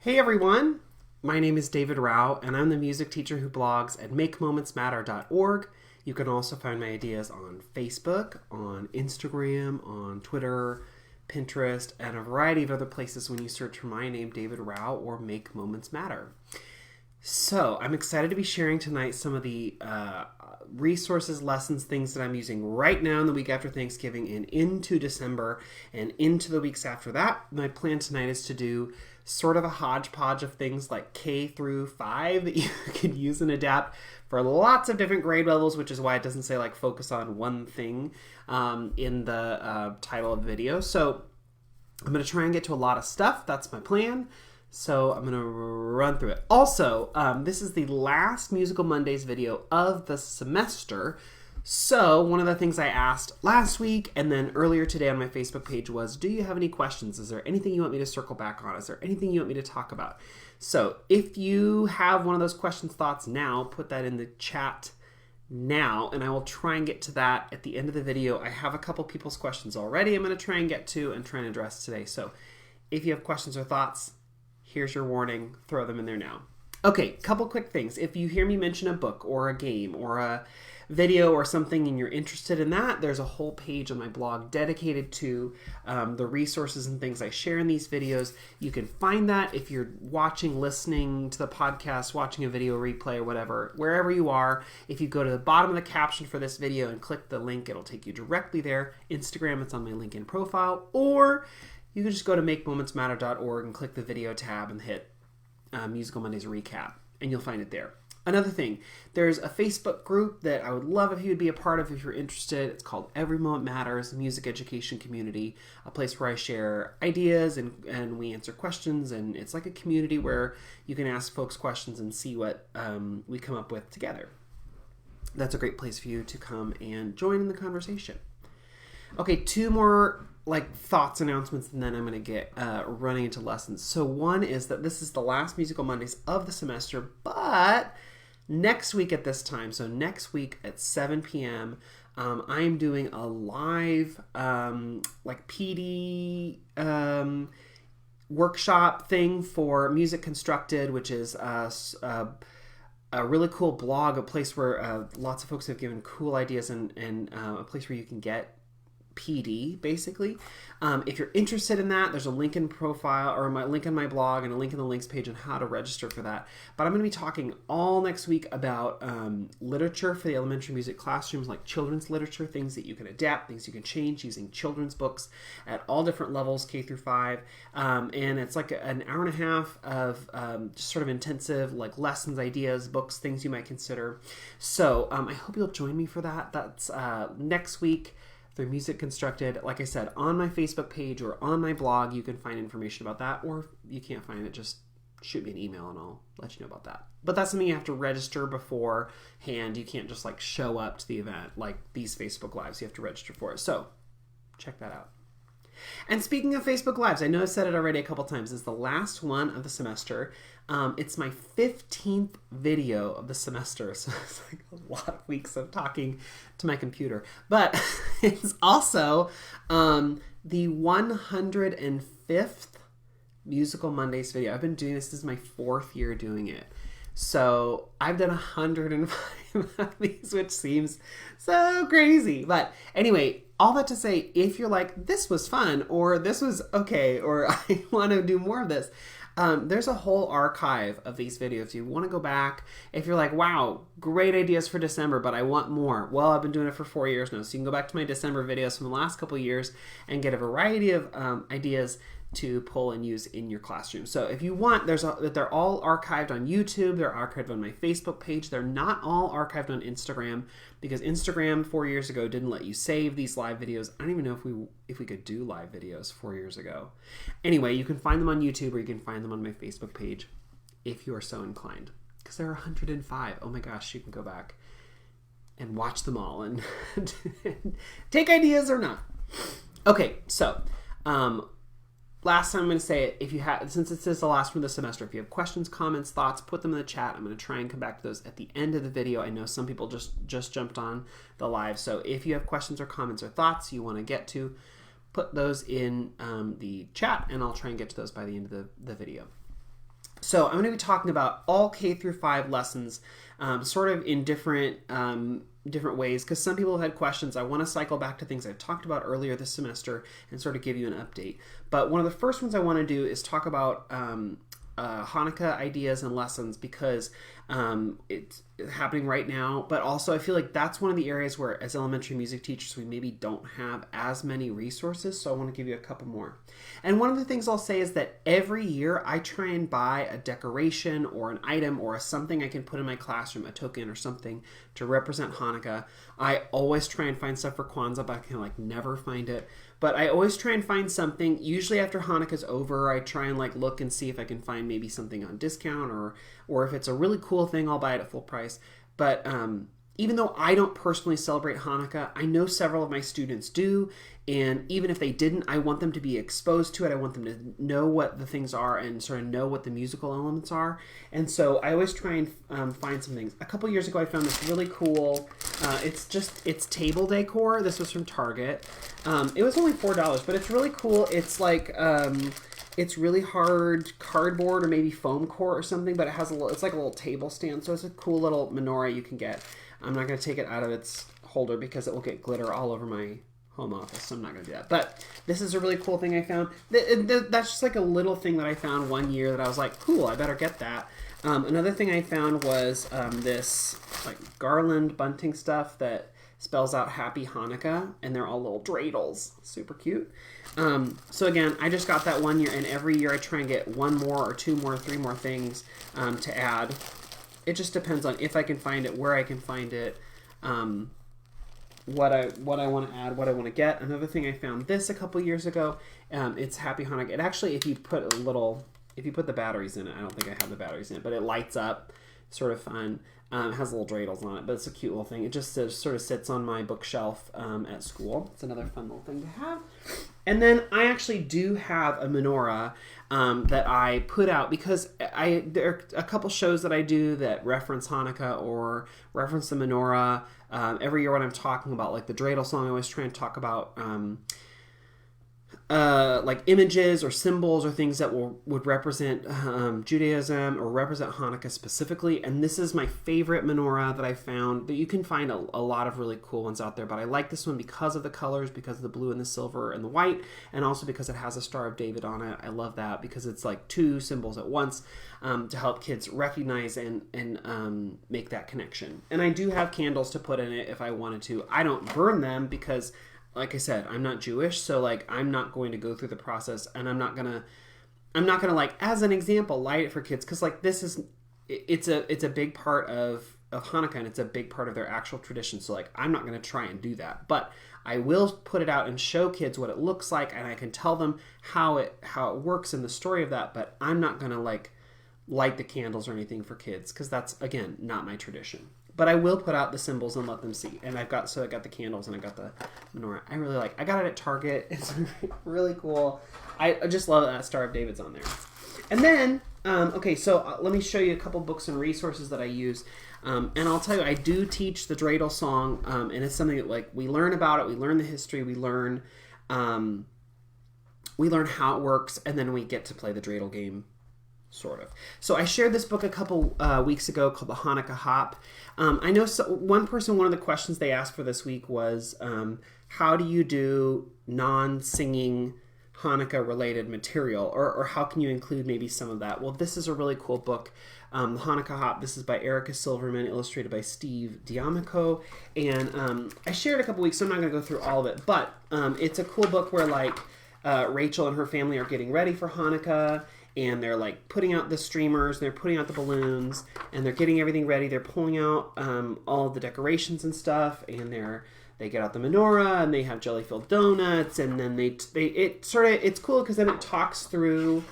Hey everyone, my name is David Rao and I'm the music teacher who blogs at makemomentsmatter.org. You can also find my ideas on Facebook, on Instagram, on Twitter, Pinterest, and a variety of other places when you search for my name, David Rao, or Make Moments Matter. So I'm excited to be sharing tonight some of the resources, lessons, things that I'm using right now in the week after Thanksgiving and into December and into the weeks after that. My plan tonight is to do sort of a hodgepodge of things like K through 5 that you can use and adapt for lots of different grade levels, which is why it doesn't say like focus on one thing in the title of the video. So I'm going to try and get to a lot of stuff. That's my plan. So I'm going to run through it. Also, this is the last Musical Mondays video of the semester. So one of the things I asked last week and then earlier today on my Facebook page was, do you have any questions? Is there anything you want me to circle back on? Is there anything you want me to talk about? So if you have one of those questions, thoughts now, put that in the chat now, and I will try and get to that at the end of the video. I have a couple people's questions already I'm going to try and get to and try and address today. So if you have questions or thoughts, here's your warning, throw them in there now. Okay, couple quick things. If you hear me mention a book or a game or a video or something and you're interested in that, there's a whole page on my blog dedicated to the resources and things I share in these videos. You can find that if you're watching, listening to the podcast, watching a video replay or whatever, wherever you are. If you go to the bottom of the caption for this video and click the link, it'll take you directly there. Instagram, it's on my LinkedIn profile, or you can just go to makemomentsmatter.org and click the video tab and hit Musical Mondays Recap, and you'll find it there. Another thing, there's a Facebook group that I would love if you would be a part of if you're interested. It's called Every Moment Matters, Music Education Community, a place where I share ideas and we answer questions, and it's like a community where you can ask folks questions and see what we come up with together. That's a great place for you to come and join in the conversation. Okay, two more thoughts, announcements, and then I'm going to get running into lessons. So one is that this is the last Musical Mondays of the semester, but next week at this time, so next week at 7 p.m., I'm doing a live PD workshop thing for Music Constructed, which is a really cool blog, a place where lots of folks have given cool ideas and a place where you can get PD, basically. If you're interested in that, there's a link in profile or my link in my blog and a link in the links page on how to register for that. But I'm going to be talking all next week about literature for the elementary music classrooms, like children's literature, things that you can adapt, things you can change using children's books at all different levels, K through 5. And it's like an hour and a half of just sort of intensive lessons, ideas, books, things you might consider. So I hope you'll join me for that. That's next week. Through Music Constructed. Like I said, on my Facebook page or on my blog, you can find information about that, or if you can't find it, just shoot me an email and I'll let you know about that. But that's something you have to register beforehand. You can't just show up to the event like these Facebook Lives. You have to register for it. So check that out. And speaking of Facebook Lives, I know I've said it already a couple times. It's the last one of the semester. It's my 15th video of the semester, so it's a lot of weeks of talking to my computer. But it's also the 105th Musical Mondays video. I've been doing this. This is my 4th year doing it. So I've done 105 of these, which seems so crazy. But anyway, all that to say, if you're like, this was fun, or this was okay, or I want to do more of this, there's a whole archive of these videos. You want to go back. If you're like, wow, great ideas for December, but I want more. Well, I've been doing it for 4 years now. So you can go back to my December videos from the last couple of years and get a variety of ideas to pull and use in your classroom. So if you want, they're all archived on YouTube. They're archived on my Facebook page. They're not all archived on Instagram because Instagram 4 years ago didn't let you save these live videos. I don't even know if we could do live videos 4 years ago. Anyway, you can find them on YouTube or you can find them on my Facebook page if you are so inclined. Because there are 105. Oh my gosh, you can go back and watch them all and take ideas or not. Okay, so last time I'm going to say it, if you have, since this is the last one of the semester, if you have questions, comments, thoughts, put them in the chat. I'm going to try and come back to those at the end of the video. I know some people just jumped on the live, so if you have questions or comments or thoughts you want to get to, put those in the chat, and I'll try and get to those by the end of the video. So I'm going to be talking about all K through 5 lessons, sort of in different ways, because some people have had questions. I want to cycle back to things I talked about earlier this semester and sort of give you an update. But one of the first ones I want to do is talk about Hanukkah ideas and lessons, because it's happening right now, but also I feel like that's one of the areas where as elementary music teachers we maybe don't have as many resources, so I want to give you a couple more. And one of the things I'll say is that every year I try and buy a decoration or an item or something I can put in my classroom, a token or something to represent Hanukkah. I always try and find stuff for Kwanzaa, but I can never find it. But I always try and find something. Usually after Hanukkah's over, I try and look and see if I can find maybe something on discount, or if it's a really cool thing, I'll buy it at full price. But even though I don't personally celebrate Hanukkah, I know several of my students do. And even if they didn't, I want them to be exposed to it. I want them to know what the things are and sort of know what the musical elements are. And so I always try and find some things. A couple years ago, I found this really cool, it's table decor. This was from Target. It was only $4, but it's really cool. It's it's really hard cardboard or maybe foam core or something, but it's like a little table stand. So it's a cool little menorah you can get. I'm not going to take it out of its holder because it will get glitter all over my home office, so I'm not going to do that. But this is a really cool thing I found. That's just a little thing that I found one year that I was like, cool, I better get that. Another thing I found was this garland bunting stuff that spells out Happy Hanukkah, and they're all little dreidels. Super cute. So again, I just got that one year, and every year I try and get one more or two more, three more things to add. It just depends on if I can find it, where I can find it, what I want to add, what I want to get. Another thing I found this a couple years ago, it's Happy Hanukkah. It actually, if you put the batteries in it, I don't think I have the batteries in it, but it lights up, sort of fun. It has little dreidels on it, but it's a cute little thing. It just sort of sits on my bookshelf at school. It's another fun little thing to have. And then I actually do have a menorah that I put out because there are a couple shows that I do that reference Hanukkah or reference the menorah. Every year when I'm talking about the dreidel song, I always try and talk about images or symbols or things that would represent Judaism or represent Hanukkah specifically. And this is my favorite menorah that I found. That you can find a lot of really cool ones out there, but I like this one because of the colors, because of the blue and the silver and the white, and also because it has a Star of David on it. I love that because it's two symbols at once to help kids recognize and make that connection. And I do have candles to put in it if I wanted to. I don't burn them because, like I said, I'm not Jewish, so I'm not going to go through the process, and I'm not gonna as an example light it for kids, because it's a big part of Hanukkah, and it's a big part of their actual tradition. So I'm not gonna try and do that, but I will put it out and show kids what it looks like, and I can tell them how it works in the story of that. But I'm not gonna light the candles or anything for kids, because that's again not my tradition. But I will put out the symbols and let them see. And I got the candles and I got the menorah. I got it at Target. It's really cool. I just love that Star of David's on there. And then, let me show you a couple books and resources that I use. And I'll tell you, I do teach the dreidel song, and it's something that we learn about it. We learn the history. We learn how it works, and then we get to play the dreidel game. Sort of. So I shared this book a couple weeks ago called The Hanukkah Hop. I know one of the questions they asked for this week was, how do you do non-singing Hanukkah-related material? Or how can you include maybe some of that? Well, this is a really cool book, The Hanukkah Hop. This is by Erica Silverman, illustrated by Steve D'Amico. And I shared a couple weeks, so I'm not going to go through all of it. But it's a cool book where, Rachel and her family are getting ready for Hanukkah, and they're putting out the streamers, they're putting out the balloons, and they're getting everything ready. They're pulling out all of the decorations and stuff, and they get out the menorah, and they have jelly-filled donuts, and then it's cool because then it talks through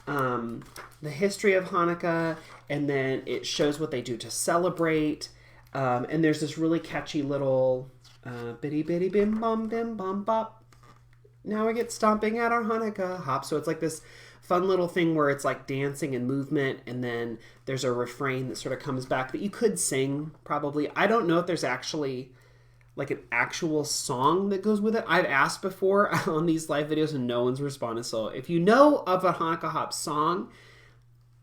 the history of Hanukkah, and then it shows what they do to celebrate. And there's this really catchy little bitty bitty bim bum bop. Now we get stomping at our Hanukkah hop. So it's this fun little thing where it's dancing and movement, and then there's a refrain that sort of comes back that you could sing probably. I don't know if there's actually an actual song that goes with it. I've asked before on these live videos and no one's responded. So if you know of a Hanukkah Hop song,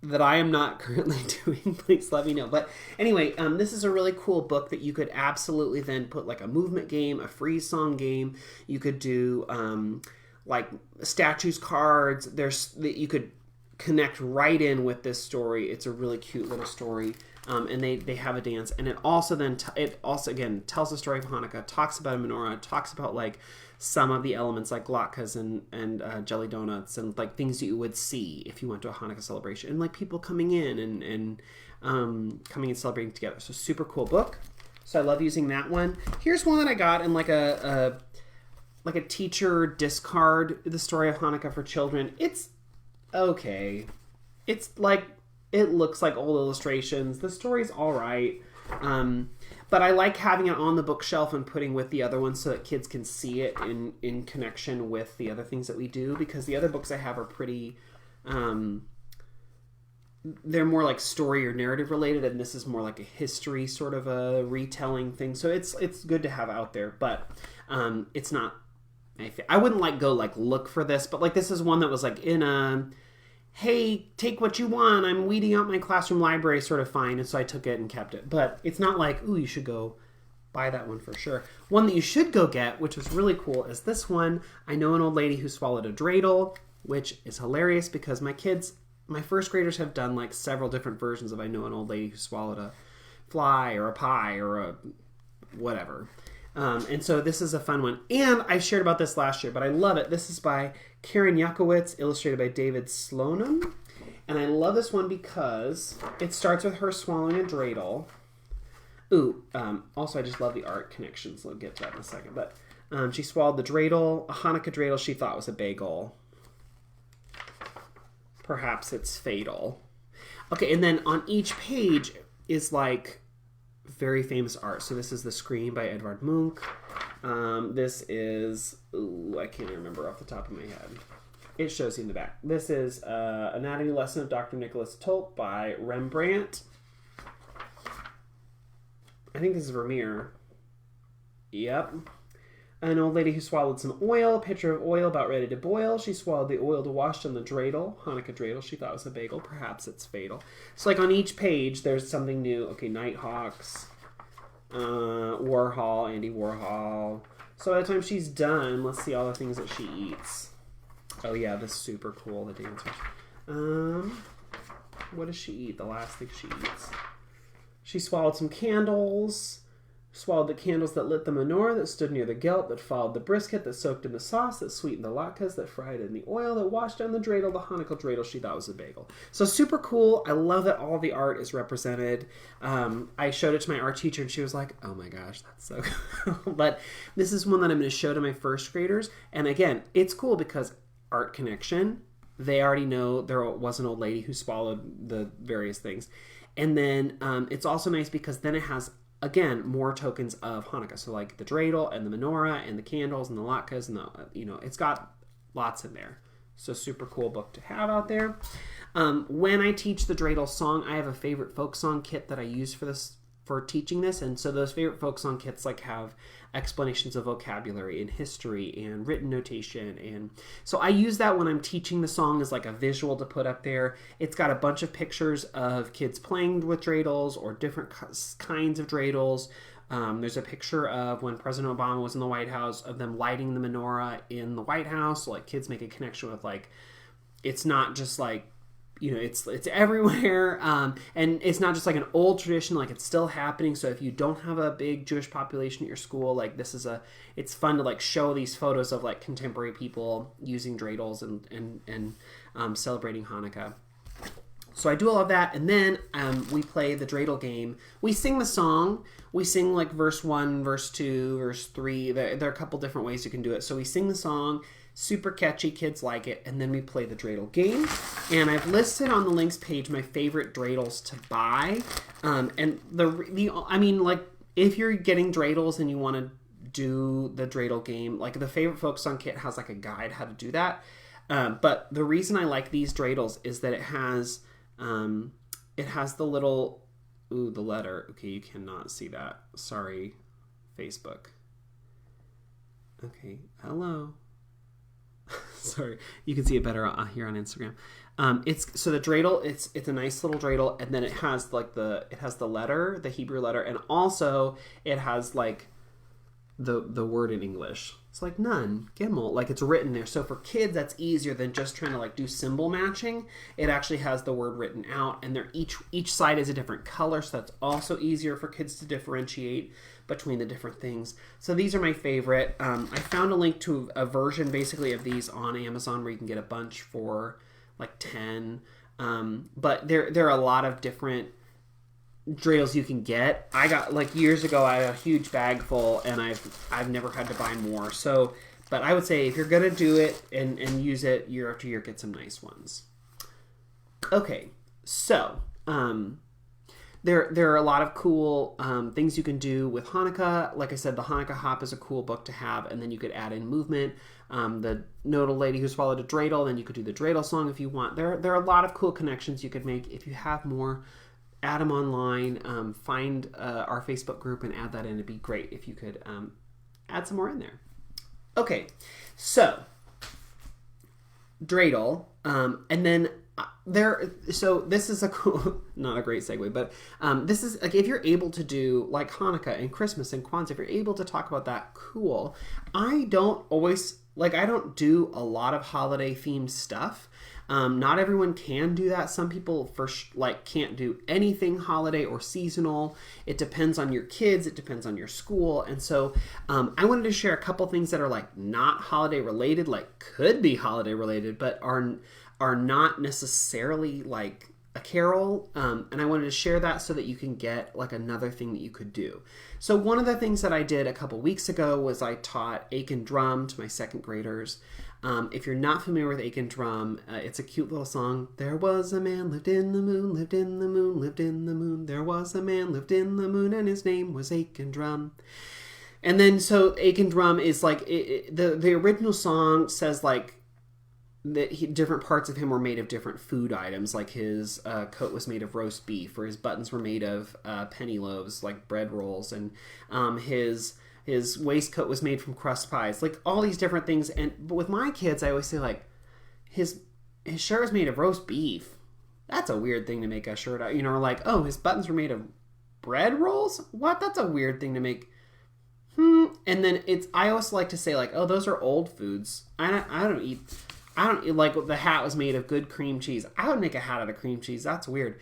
that I am not currently doing, please let me know. But anyway, this is a really cool book that you could absolutely then put like a movement game, a freeze song game. You could do like statues cards. You could connect right in with this story. It's a really cute little story. And they have a dance, and it also then again tells the story of Hanukkah, talks about a menorah, talks about like some of the elements like latkes and jelly donuts and like things that you would see if you went to a Hanukkah celebration, and like people coming in and coming and celebrating together. So super cool book. So I love using that one. Here's one that I got in like a teacher discard, the story of Hanukkah for children. It's okay. It's like, it looks like old illustrations. The story's all right. But I like having it on the bookshelf and putting with the other ones so that kids can see it in connection with the other things that we do, because the other books I have are pretty, they're more like story or narrative related, and this is more like a history sort of a retelling thing. So it's good to have out there, but it's not, I wouldn't like go like look for this, but like this is one that was like in a, hey, take what you want, I'm weeding out my classroom library sort of fine, and so I took it and kept it. But it's not like, ooh, you should go buy that one for sure. One that you should go get, which was really cool, is this one. I Know an Old Lady Who Swallowed a Dreidel, which is hilarious because my first graders have done like several different versions of I Know an Old Lady Who Swallowed a Fly or a Pie or a whatever. And so this is a fun one. And I shared about this last year, but I love it. This is by Karen Yakowitz, illustrated by David Slonim. And I love this one because it starts with her swallowing a dreidel. Ooh, also I just love the art connections. We'll get to that in a second. But she swallowed the dreidel, a Hanukkah dreidel she thought was a bagel. Perhaps it's fatal. Okay, and then on each page is like very famous art. So this is The Scream by Edvard Munch. This is, I can't remember off the top of my head. It shows you in the back. This is Anatomy Lesson of Dr. Nicholas Tulp by Rembrandt. I think this is Vermeer. Yep. An Old Lady Who Swallowed Some Oil, picture of oil about ready to boil. She swallowed the oil to wash on the dreidel, Hanukkah dreidel. She thought it was a bagel. Perhaps it's fatal. So like on each page, there's something new. Okay, Nighthawks, Warhol, Andy Warhol. So by the time she's done, let's see all the things that she eats. Oh yeah, this is super cool, the dancers. What does she eat? The last thing she eats. She swallowed some candles. Swallowed the candles that lit the menorah, that stood near the gelt, that followed the brisket, that soaked in the sauce, that sweetened the latkes, that fried in the oil, that washed down the dreidel, the Hanukkah dreidel she thought was a bagel. So super cool. I love that all the art is represented. I showed it to my art teacher and she was like, oh my gosh, that's so cool. But this is one that I'm going to show to my first graders. And again, it's cool because art connection, they already know there was an old lady who swallowed the various things. And then it's also nice because then it has, again, more tokens of Hanukkah. So like the dreidel and the menorah and the candles and the latkes and the, it's got lots in there. So super cool book to have out there. When I teach the dreidel song, I have a favorite folk song kit that I use for teaching this. And so those favorite folk song kits like have explanations of vocabulary and history and written notation. And so I use that when I'm teaching the song as like a visual to put up there. It's got a bunch of pictures of kids playing with dreidels or different kinds of dreidels. There's a picture of when President Obama was in the White House of them lighting the menorah in the White House. So like kids make a connection with like, it's not just like, it's everywhere, and it's not just like an old tradition, like it's still happening. So if you don't have a big Jewish population at your school, like it's fun to like show these photos of like contemporary people using dreidels and celebrating Hanukkah. So I do all of that, and then we play the dreidel game. We sing the song. We sing like verse 1, verse 2, verse 3. There are a couple different ways you can do it. So we sing the song. Super catchy, kids like it, and then we play the dreidel game. And I've listed on the links page my favorite dreidels to buy. And if you're getting dreidels and you want to do the dreidel game, like the favorite folk song kit has like a guide how to do that. But the reason I like these dreidels is that it has the little, the letter. Okay, you cannot see that. Sorry, Facebook. Okay, hello. Sorry, you can see it better here on Instagram. It's so the dreidel. It's a nice little dreidel, and then it has like the letter, the Hebrew letter, and also it has like the word in English. It's like Nun, Gimel, like it's written there. So for kids, that's easier than just trying to like do symbol matching. It actually has the word written out, and they're each side is a different color, so that's also easier for kids to differentiate between the different things. So these are my favorite. I found a link to a version basically of these on Amazon where you can get a bunch for like 10. But there are a lot of different dreidels you can get. I got like years ago I had a huge bag full, and I've never had to buy more. So but I would say if you're gonna do it and use it year after year, get some nice ones. Okay, so there are a lot of cool things you can do with Hanukkah. Like I said, the Hanukkah hop is a cool book to have, and then you could add in movement. The Nodal Lady Who Swallowed a Dreidel, then you could do the dreidel song if you want. There are a lot of cool connections you could make. If you have more, add them online. Find our Facebook group and add that in. It'd be great if you could add some more in there. Okay, so dreidel, and then so this is a cool, not a great segue, but this is like if you're able to do like Hanukkah and Christmas and Kwanzaa, if you're able to talk about that, cool. I don't do a lot of holiday themed stuff. Not everyone can do that. Some people can't do anything holiday or seasonal. It depends on your kids. It depends on your school. And so I wanted to share a couple things that are like not holiday related, like could be holiday related, but are not necessarily like a carol. And I wanted to share that so that you can get like another thing that you could do. So one of the things that I did a couple weeks ago was I taught Aiken Drum to my second graders. If you're not familiar with Aiken Drum, it's a cute little song. There was a man lived in the moon, lived in the moon, lived in the moon. There was a man lived in the moon, and his name was Aiken Drum. And then so Aiken Drum is like the original song says like that different parts of him were made of different food items. Like his coat was made of roast beef, or his buttons were made of penny loaves, like bread rolls, and his waistcoat was made from crust pies, like all these different things. But with my kids, I always say like, his shirt was made of roast beef. That's a weird thing to make a shirt out, or like, oh, his buttons were made of bread rolls. What? That's a weird thing to make. And then I always like to say like, oh, those are old foods. I don't eat like the hat was made of good cream cheese. I would make a hat out of cream cheese. That's weird.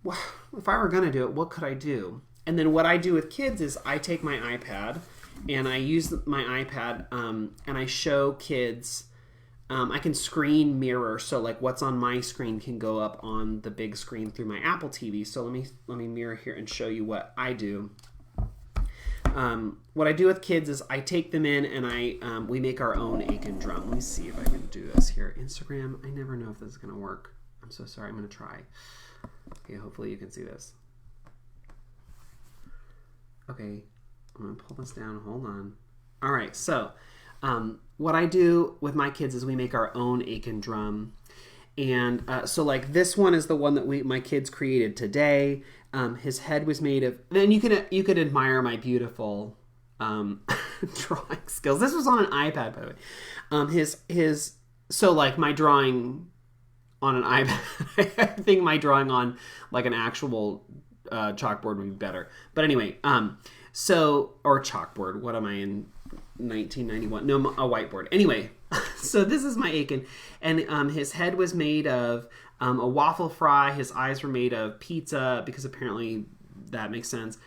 Well, if I were gonna do it, what could I do? And then what I do with kids is I take my iPad and I use my iPad and I show kids. I can screen mirror, so like what's on my screen can go up on the big screen through my Apple TV. So let me mirror here and show you what I do. What I do with kids is I take them in and we make our own Aiken Drum. Let me see if I can do this here. Instagram, I never know if this is going to work. I'm so sorry. I'm going to try. Okay, hopefully you can see this. Okay, I'm going to pull this down. Hold on. All right, so what I do with my kids is we make our own Aiken Drum. And so like this one is the one that my kids created today. His head was made of, then you could admire my beautiful drawing skills. This was on an iPad, by the way. So like my drawing on an iPad, I think my drawing on like an actual chalkboard would be better. But anyway, or chalkboard. What am I in 1991? No, a whiteboard. Anyway, so this is my Aiken, and his head was made of a waffle fry. His eyes were made of pizza because apparently that makes sense.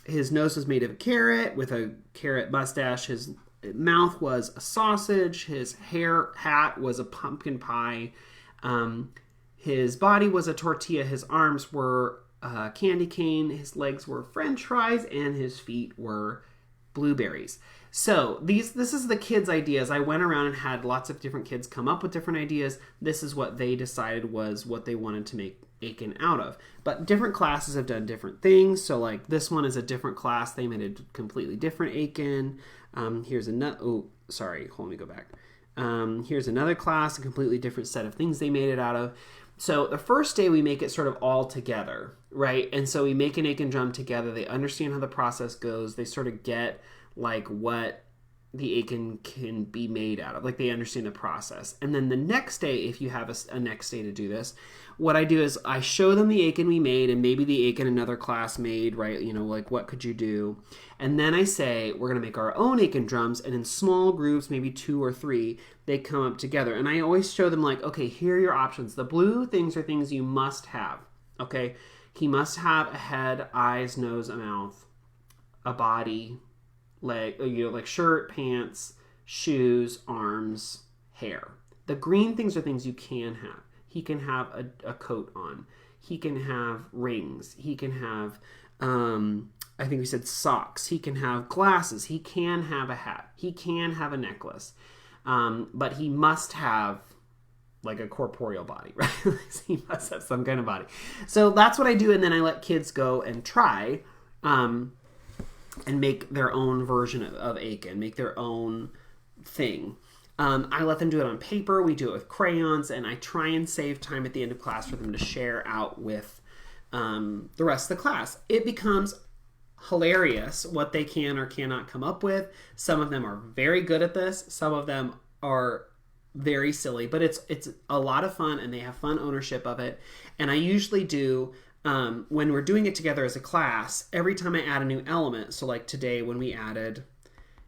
His nose was made of a carrot with a carrot mustache. His mouth was a sausage. His hat was a pumpkin pie. His body was a tortilla. His arms were a candy cane. His legs were French fries, and his feet were blueberries. So this is the kids' ideas. I went around and had lots of different kids come up with different ideas. This is what they decided was what they wanted to make Aiken out of. But different classes have done different things. So like this one is a different class. They made a completely different Aiken. Here's another. Oh, sorry. Hold me. Go back. Here's another class, a completely different set of things they made it out of. So the first day we make it sort of all together, right? And so we make an Aiken Drum together. They understand how the process goes. They sort of get like what the Aiken can be made out of. Like they understand the process. And then the next day, if you have a next day to do this, what I do is I show them the Aiken we made and maybe the Aiken another class made, right? You know, like what could you do? And then I say, we're going to make our own Aiken drums, and in small groups, maybe 2 or 3, they come up together. And I always show them like, okay, here are your options. The blue things are things you must have, okay? He must have a head, eyes, nose, a mouth, a body, leg, you know, like shirt, pants, shoes, arms, hair. The green things are things you can have. He can have a coat on. He can have rings. He can have, I think we said socks. He can have glasses. He can have a hat. He can have a necklace. But he must have like a corporeal body, right? He must have some kind of body. So that's what I do. And then I let kids go and try, and make their own version of Aiken, make their own thing. I let them do it on paper. We do it with crayons, and I try and save time at the end of class for them to share out with the rest of the class. It becomes hilarious what they can or cannot come up with. Some of them are very good at this. Some of them are very silly, but it's a lot of fun, and they have fun ownership of it. And I usually do, when we're doing it together as a class, every time I add a new element, so like today when we added,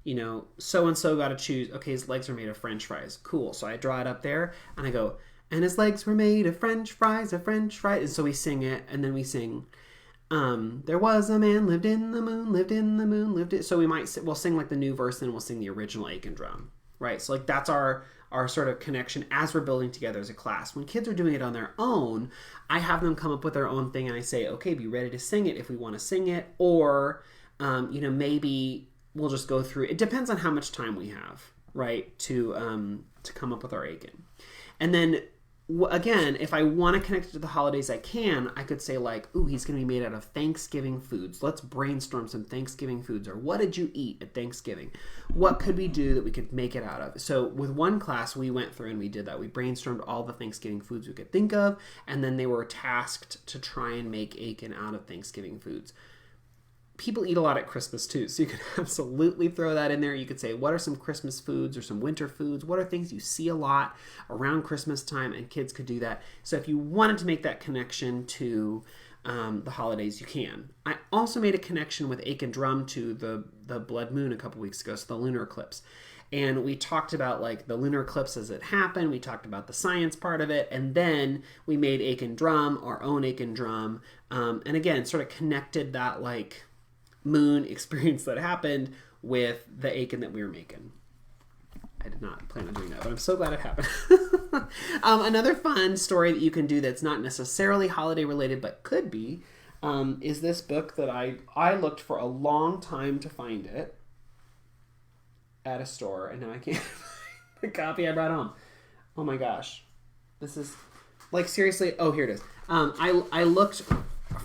you know, so-and-so got to choose, okay, his legs are made of French fries. Cool. So I draw it up there, and I go, and his legs were made of French fries, And so we sing it, and then we sing, there was a man, lived in the moon, So we'll sing like the new verse, and we'll sing the original Aiken drum, right? So like that's our sort of connection as we're building together as a class. When kids are doing it on their own, I have them come up with their own thing, and I say, okay, be ready to sing it if we want to sing it, or, you know, maybe we'll just go through. It depends on how much time we have, right, to come up with our Aiken. And then again, if I want to connect it to the holidays, I could say like, ooh, he's going to be made out of Thanksgiving foods. Let's brainstorm some Thanksgiving foods. Or what did you eat at Thanksgiving? What could we do that we could make it out of? So with one class, we went through and we did that. We brainstormed all the Thanksgiving foods we could think of, and then they were tasked to try and make Aiken out of Thanksgiving foods. People eat a lot at Christmas too, so you could absolutely throw that in there. You could say, what are some Christmas foods or some winter foods? What are things you see a lot around Christmas time? And kids could do that. So if you wanted to make that connection to the holidays, you can. I also made a connection with Aiken Drum to the blood moon a couple weeks ago, so the lunar eclipse. And we talked about like the lunar eclipse as it happened. We talked about the science part of it. And then we made Aiken Drum, our own Aiken Drum. And again, sort of connected that like moon experience that happened with the Aiken that we were making. I did not plan on doing that, but I'm so glad it happened. Another fun story that you can do that's not necessarily holiday related, but could be, is this book that I looked for a long time to find it at a store, and now I can't find the copy I brought home. Oh my gosh. This is, like, seriously, oh, here it is. I looked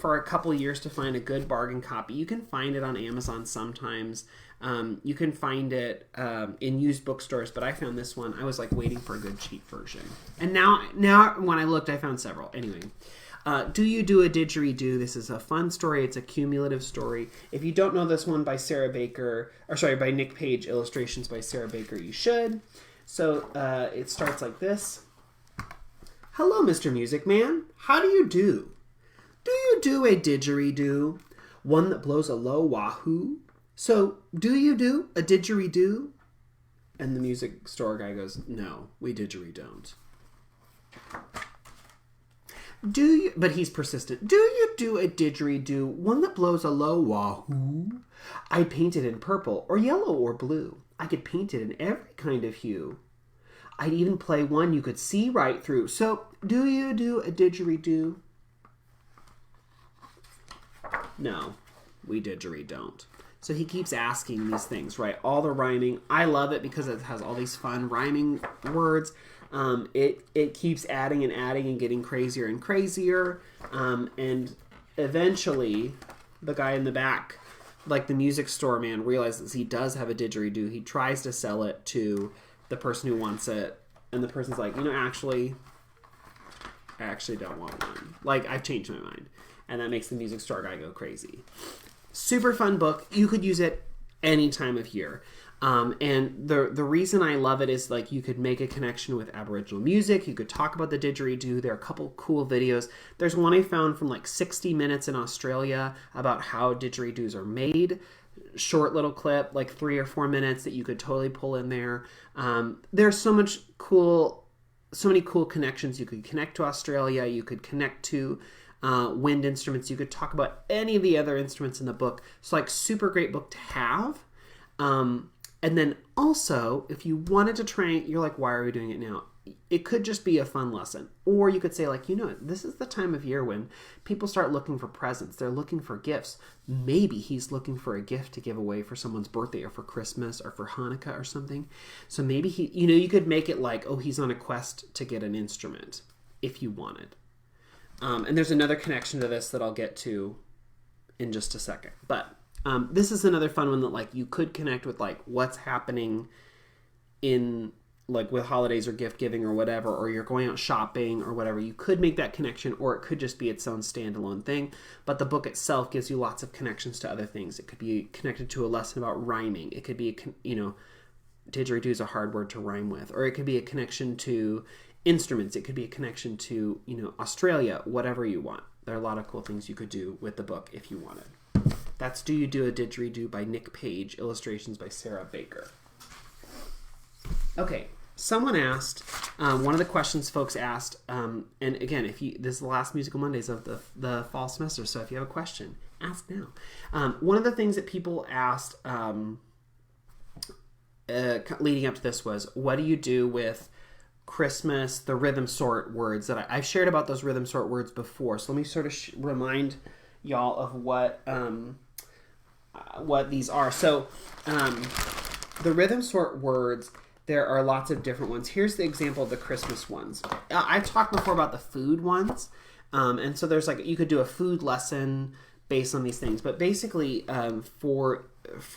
for a couple years to find a good bargain copy. You can find it on Amazon sometimes. You can find it in used bookstores, but I found this one. I was like waiting for a good cheap version. And now when I looked, I found several. Anyway, Do You Do a Didgeridoo? This is a fun story. It's a cumulative story. If you don't know this one by by Nick Page, illustrations by Sarah Baker, you should. So it starts like this. Hello, Mr. Music Man. How do you do? Do you do a didgeridoo? One that blows a low wahoo? So, do you do a didgeridoo? And the music store guy goes, no, we didgeridoo. But he's persistent. Do you do a didgeridoo? One that blows a low wahoo? I'd paint it in purple or yellow or blue. I could paint it in every kind of hue. I'd even play one you could see right through. So, do you do a didgeridoo? No, we didgeridoo. So he keeps asking these things, right? All the rhyming. I love it because it has all these fun rhyming words. It keeps adding and getting crazier and crazier. And eventually, the guy in the back, like the music store man, realizes he does have a didgeridoo. He tries to sell it to the person who wants it. And the person's like, actually, I actually don't want one. Like, I've changed my mind. And that makes the music store guy go crazy. Super fun book. You could use it any time of year. And the reason I love it is like you could make a connection with Aboriginal music. You could talk about the didgeridoo. There are a couple cool videos. There's one I found from like 60 Minutes in Australia about how didgeridoos are made. Short little clip, like 3 or 4 minutes that you could totally pull in there. There's so many cool connections. You could connect to Australia. You could connect to wind instruments. You could talk about any of the other instruments in the book. It's like super great book to have. And then also, if you wanted to train, you're like, why are we doing it now? It could just be a fun lesson. Or you could say like, this is the time of year when people start looking for presents. They're looking for gifts. Maybe he's looking for a gift to give away for someone's birthday or for Christmas or for Hanukkah or something. So maybe you could make it like, oh, he's on a quest to get an instrument if you wanted. And there's another connection to this that I'll get to in just a second. But this is another fun one that like you could connect with like what's happening in like with holidays or gift giving or whatever, or you're going out shopping or whatever. You could make that connection, or it could just be its own standalone thing. But the book itself gives you lots of connections to other things. It could be connected to a lesson about rhyming. It could be, didgeridoo is a hard word to rhyme with, or it could be a connection to instruments. It could be a connection to, Australia, whatever you want. There are a lot of cool things you could do with the book if you wanted. That's Do You Do a Didgeridoo by Nick Page, illustrations by Sarah Baker. Okay, someone asked, one of the questions folks asked, and again, this is the last Musical Mondays of the fall semester, so if you have a question, ask now. One of the things that people asked leading up to this was, what do you do with Christmas, the rhythm sort words that I've shared about those rhythm sort words before. So let me sort of remind y'all of what these are. So the rhythm sort words, there are lots of different ones. Here's the example of the Christmas ones. I've talked before about the food ones. And so there's you could do a food lesson based on these things. But basically for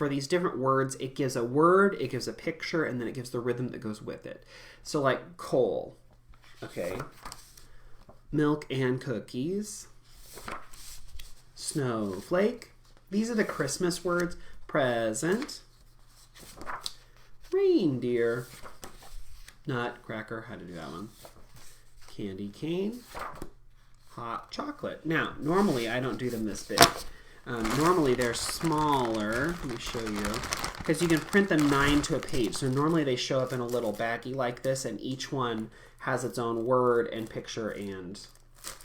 these different words, it gives a word, it gives a picture, and then it gives the rhythm that goes with it. So like coal, okay, milk and cookies, snowflake. These are the Christmas words. Present, reindeer, nutcracker, how to do that one, candy cane, hot chocolate. Now, normally I don't do them this big. Normally they're smaller. Let me show you. Because you can print them 9 to a page. So normally they show up in a little baggie like this, and each one has its own word and picture and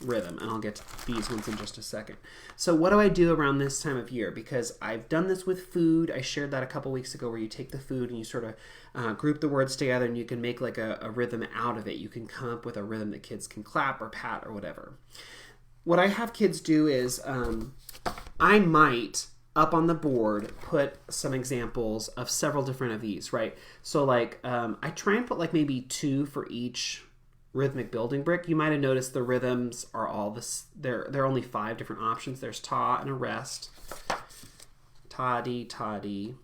rhythm. And I'll get to these ones in just a second. So what do I do around this time of year? Because I've done this with food. I shared that a couple weeks ago, where you take the food and you sort of group the words together, and you can make like a rhythm out of it. You can come up with a rhythm that kids can clap or pat or whatever. What I have kids do is I might, up on the board, put some examples of several different of these, right? So like I try and put like maybe 2 for each rhythmic building brick. You might have noticed the rhythms are all this. There are only 5 different options. There's ta and a rest, ta-dee, ta-dee,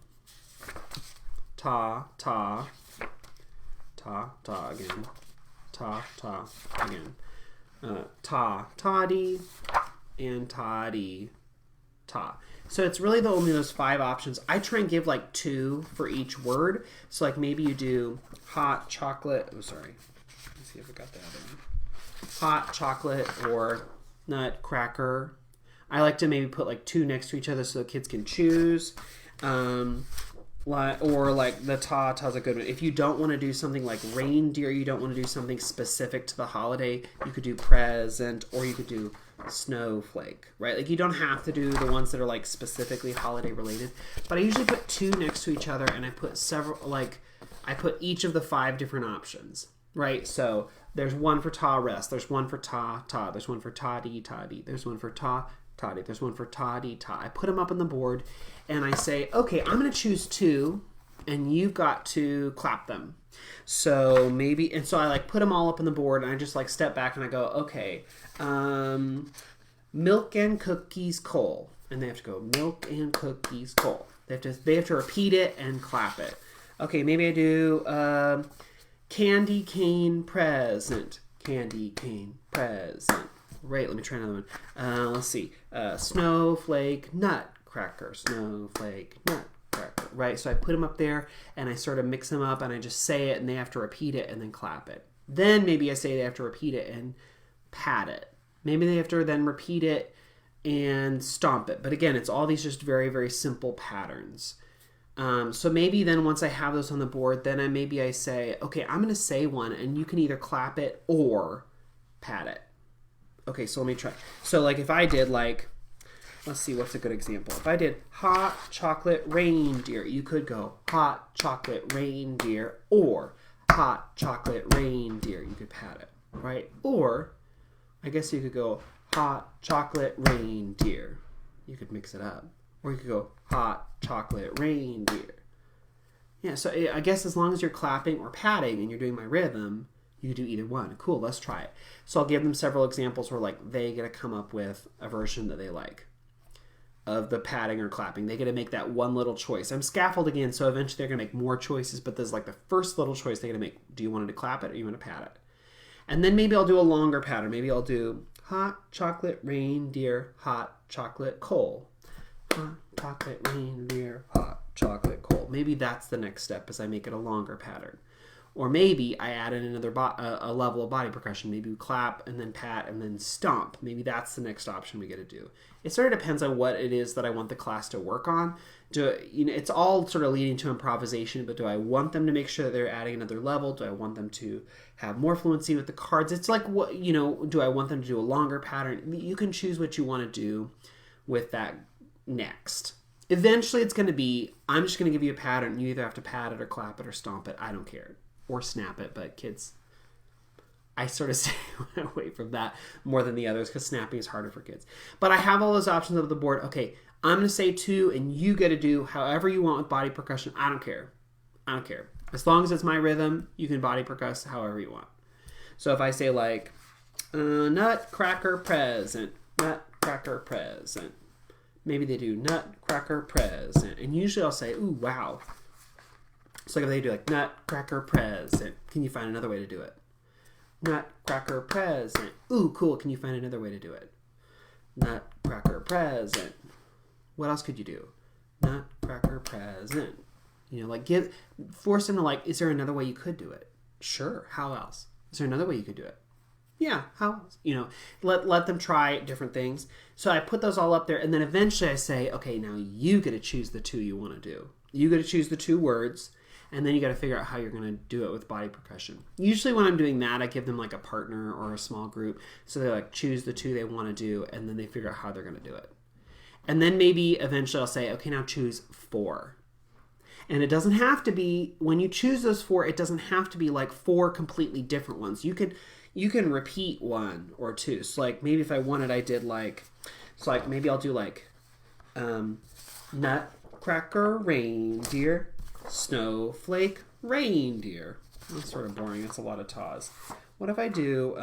ta, ta, ta, ta again, ta, ta again, ta, ta-dee, and ta-dee, ta. So it's really only those 5 options. I try and give like 2 for each word. So like maybe you do hot chocolate. Oh, sorry. Let's see if I got that in. Hot chocolate or nutcracker. I like to maybe put like 2 next to each other so the kids can choose. Or like the ta's a good one. If you don't want to do something like reindeer, you don't want to do something specific to the holiday, you could do present, or you could do snowflake, right? Like you don't have to do the ones that are like specifically holiday related, but I usually put 2 next to each other, and I put I put each of the 5 different options, right? So there's one for ta rest, there's one for ta, there's one for ta-dee, ta-dee, there's one for ta, ta-dee, there's one for ta-dee, ta. I put them up on the board, and I say, okay, I'm going to choose 2, and you've got to clap them. So maybe, and so I like put them all up on the board, and I just like step back and I go, okay, milk and cookies coal, and they have to go milk and cookies coal. They have to repeat it and clap it. Okay, maybe I do candy cane present, candy cane present. Right, let me try another one. Let's see, snowflake nutcracker, snowflake nutcracker. right? So I put them up there and I sort of mix them up and I just say it and they have to repeat it and then clap it. Then maybe I say they have to repeat it and pat it. Maybe they have to then repeat it and stomp it. But again, it's all these just very, very simple patterns. So maybe then once I have those on the board, then I say, okay, I'm going to say one and you can either clap it or pat it. Okay, so let me try. So like if I did like, let's see, what's a good example? If I did hot chocolate reindeer, you could go hot chocolate reindeer or hot chocolate reindeer. You could pat it, right? Or I guess you could go hot chocolate reindeer. You could mix it up. Or you could go hot chocolate reindeer. Yeah, so I guess as long as you're clapping or patting and you're doing my rhythm, you could do either one. Cool, let's try it. So I'll give them several examples where like they get to come up with a version that they like of the patting or clapping. They get to make that one little choice. I'm scaffolding in, so eventually they're going to make more choices, but there's like the first little choice they get to make. Do you want to clap it or you want to pat it? And then maybe I'll do a longer pattern. Maybe I'll do hot chocolate reindeer, hot chocolate coal. Hot chocolate reindeer, hot chocolate coal. Maybe that's the next step as I make it a longer pattern. Or maybe I add in another a level of body percussion. Maybe we clap and then pat and then stomp. Maybe that's the next option we get to do. It sort of depends on what it is that I want the class to work on. It's all sort of leading to improvisation, but do I want them to make sure that they're adding another level? Do I want them to have more fluency with the cards? It's like, what, do I want them to do a longer pattern? You can choose what you want to do with that next. Eventually it's going to be, I'm just going to give you a pattern. You either have to pat it or clap it or stomp it. I don't care. Or snap it, but kids, I sort of stay away from that more than the others because snapping is harder for kids. But I have all those options on the board. Okay, I'm going to say 2 and you get to do however you want with body percussion. I don't care. As long as it's my rhythm, you can body percuss however you want. So if I say like, nutcracker present, nutcracker present. Maybe they do nutcracker present. And usually I'll say, ooh, wow. So if they do like nutcracker present, can you find another way to do it? Nutcracker present. Ooh, cool. Can you find another way to do it? Nutcracker present. What else could you do? Nutcracker present. Force them to like, is there another way you could do it? Sure. How else? Is there another way you could do it? Yeah, how else? Let them try different things. So I put those all up there, and then eventually I say, okay, now you get to choose the 2 you want to do. You get to choose the 2 words, and then you got to figure out how you're going to do it with body percussion. Usually when I'm doing that, I give them like a partner or a small group, so they like choose the 2 they want to do, and then they figure out how they're going to do it. And then maybe eventually I'll say, okay, now choose 4. And it doesn't have to be, when you choose those 4, it doesn't have to be like 4 completely different ones. You can repeat 1 or 2. So like maybe if I wanted, I did like, so like maybe I'll do like nutcracker reindeer, snowflake reindeer. That's sort of boring. That's a lot of taws. What if I do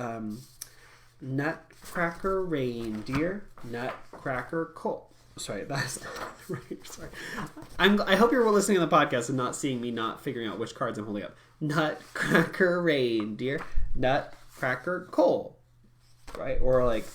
nutcracker reindeer, nutcracker coal? Sorry, that's right. Sorry. I hope you're listening to the podcast and not seeing me not figuring out which cards I'm holding up. Nutcracker reindeer, nutcracker coal, right? Or like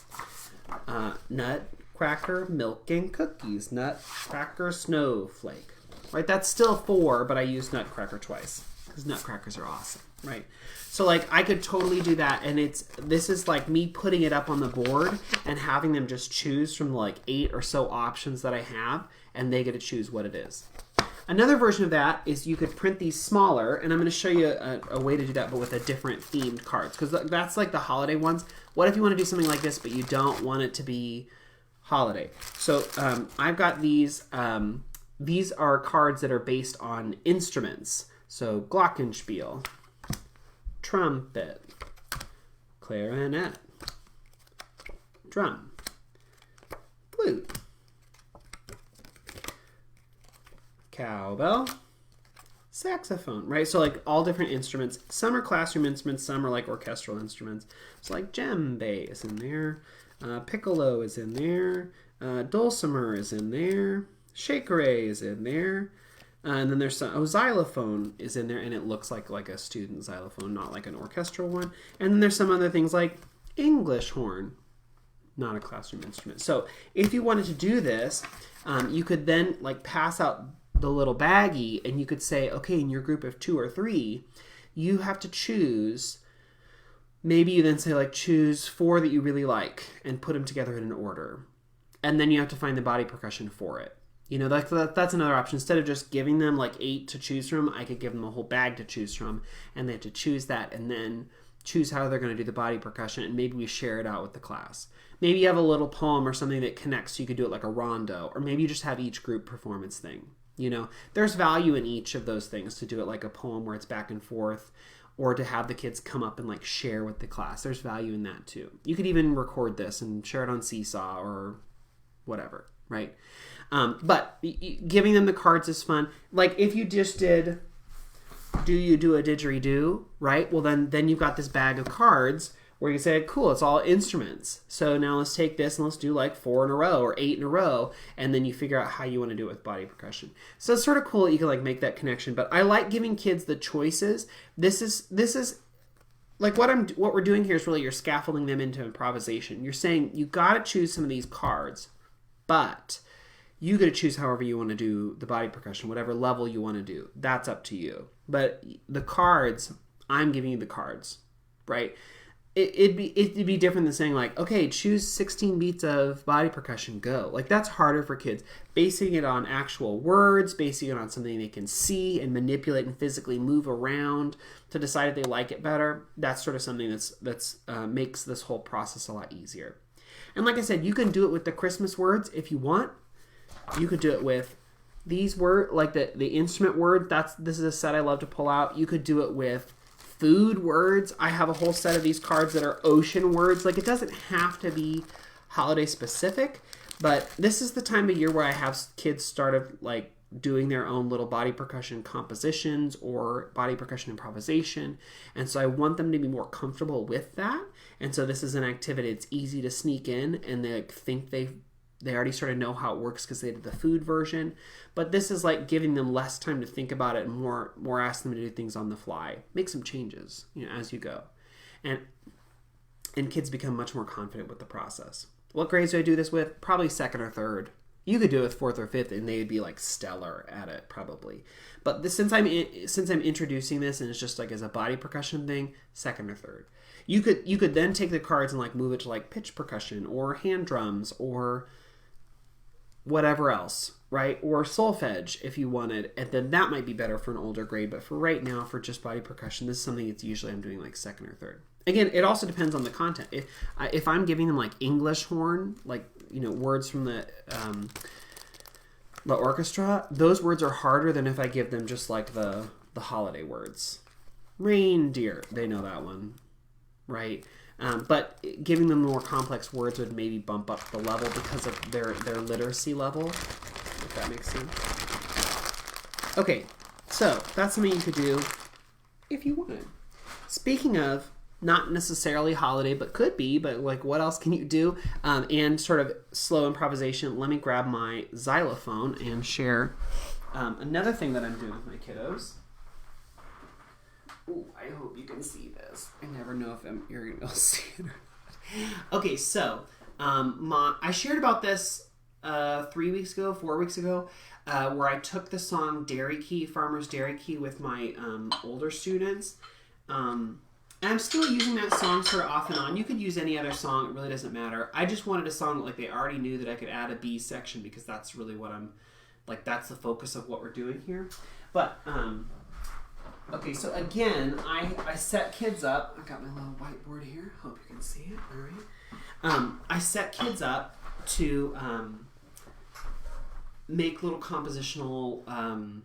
nutcracker milk and cookies, nutcracker snowflake, right? That's still 4, but I use nutcracker twice because nutcrackers are awesome, right? So like I could totally do that, and this is like me putting it up on the board and having them just choose from like 8 or so options that I have, and they get to choose what it is. Another version of that is you could print these smaller, and I'm going to show you a way to do that, but with a different themed cards, because that's like the holiday ones. What if you want to do something like this, but you don't want it to be holiday? So I've got these. These are cards that are based on instruments. So glockenspiel, trumpet, clarinet, drum, flute, cowbell, saxophone, right? So like all different instruments. Some are classroom instruments, some are like orchestral instruments. So like djembe is in there, piccolo is in there, dulcimer is in there, shakere is in there, and then there's some xylophone is in there, and it looks like a student xylophone, not like an orchestral one. And then there's some other things like English horn, not a classroom instrument. So if you wanted to do this, you could then like pass out the little baggie, and you could say, okay, in your group of 2 or 3, you have to choose. Maybe you then say, like, choose 4 that you really like and put them together in an order. And then you have to find the body percussion for it. That's another option. Instead of just giving them like 8 to choose from, I could give them a whole bag to choose from, and they have to choose that and then choose how they're going to do the body percussion, and maybe we share it out with the class. Maybe you have a little poem or something that connects, so you could do it like a rondo, or maybe you just have each group perform its thing. There's value in each of those things, to do it like a poem where it's back and forth, or to have the kids come up and like share with the class. There's value in that too. You could even record this and share it on Seesaw or whatever, right? But giving them the cards is fun. Like if you just did, do you do a didgeridoo, right? Well, then you've got this bag of cards where you say, cool, it's all instruments. So now let's take this and let's do like 4 in a row or 8 in a row. And then you figure out how you want to do it with body percussion. So it's sort of cool that you can like make that connection. But I like giving kids the choices. This is like what we're doing here is really you're scaffolding them into improvisation. You're saying you got to choose some of these cards, but you got to choose however you want to do the body percussion, whatever level you want to do. That's up to you. But the cards, I'm giving you the cards, right? It'd be different than saying like, okay, choose 16 beats of body percussion, go. Like that's harder for kids. Basing it on actual words, basing it on something they can see and manipulate and physically move around to decide if they like it better. That's sort of something that's makes this whole process a lot easier. And like I said, you can do it with the Christmas words if you want. You could do it with these words, like the instrument word. This is a set I love to pull out. You could do it with food words. I have a whole set of these cards that are ocean words. Like it doesn't have to be holiday specific, but this is the time of year where I have kids started like doing their own little body percussion compositions or body percussion improvisation. And so I want them to be more comfortable with that. And so this is an activity it's easy to sneak in, and they like think they already sort of know how it works because they did the food version. But this is like giving them less time to think about it and more ask them to do things on the fly. Make some changes, as you go. And kids become much more confident with the process. What grades do I do this with? Probably 2nd or 3rd. You could do it with 4th or 5th and they'd be like stellar at it probably. But since I'm introducing this and it's just like as a body percussion thing, 2nd or 3rd. You could then take the cards and like move it to like pitch percussion or hand drums or whatever else, right? Or solfege if you wanted, and then that might be better for an older grade. But for right now, for just body percussion, this is something that's usually I'm doing like 2nd or 3rd. Again, it also depends on the content. If I'm giving them like English horn, like words from the orchestra, those words are harder than if I give them just like the holiday words. Reindeer, they know that one, right? But giving them more complex words would maybe bump up the level because of their literacy level, if that makes sense. Okay, so that's something you could do if you wanted. Speaking of not necessarily holiday, but could be, but like what else can you do? And sort of slow improvisation, let me grab my xylophone and share another thing that I'm doing with my kiddos. Ooh, I hope you can see this. I never know if you're going to see it or not. Okay, so I shared about this 3 weeks ago, 4 weeks ago, where I took the song Dairy Key, Farmer's Dairy Key with my older students. And I'm still using that song sort of off and on. You could use any other song. It really doesn't matter. I just wanted a song that like they already knew that I could add a B section because that's really what that's the focus of what we're doing here. But, okay, so again, I set kids up. I got my little whiteboard here. Hope you can see it. All right. I set kids up to make little compositional